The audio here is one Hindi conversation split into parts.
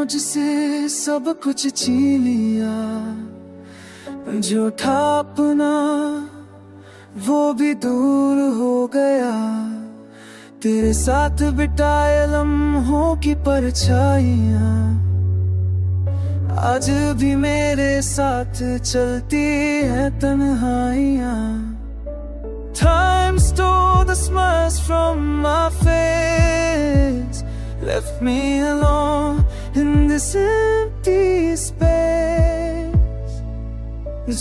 मुझसे सब कुछ छीन लिया, जो था अपना वो भी दूर हो गया। तेरे साथ बिताए लम्हों की परछाइयाँ आज भी मेरे साथ चलती है तन्हाइयाँ। Time stole the smiles from my face, left me alone in this empty space.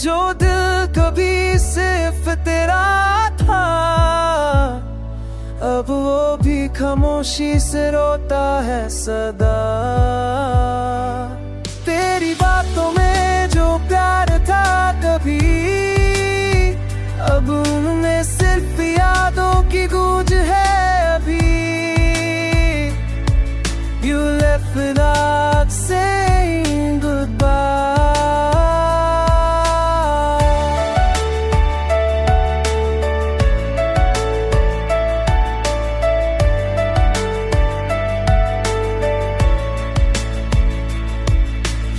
जो दिल कभी सिर्फ तेरा था, अब वो भी खामोशी से रोता है सदा। तेरी बातों में जो प्यार था कभी, अब उनमें सिर्फ यादों की गूंज है अभी। You left without saying goodbye.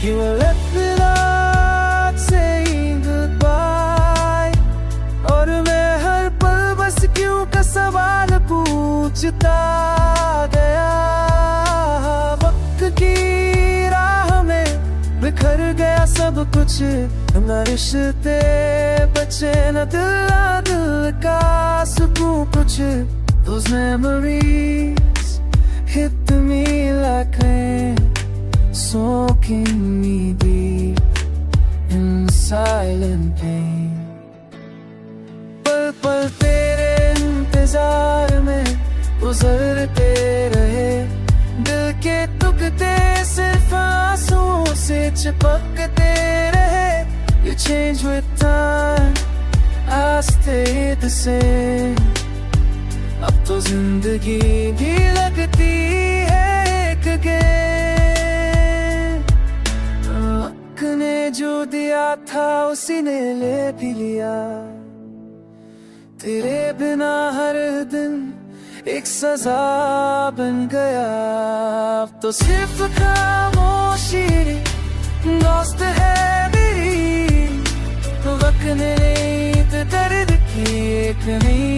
You left without saying goodbye. और मैं हर पल बस क्यों का सवाल पूछता गया। वक्त की राह में बिखर गया सब कुछ, न रिश्ते बचे न दिल का सुकून कुछ। Those memories hit me like rain, soaking me deep in silent pain. पल पल तेरे इंतजार में गुजरते रहे, दिल के टुकड़े सिर्फ आंसुओं से चिपकते रहे। You change with time, I stay the same. अब तो जिंदगी भी लगती है एक गेम। वक्त ने जो दिया था उसी ने ले भी लिया। तेरे बिना हर दिन एक सजा बन गया। अब तो सिर्फ खामोशी दोस्त है मेरी। वक्त ने दर्द की एक नई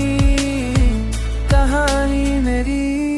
कहानी मेरी।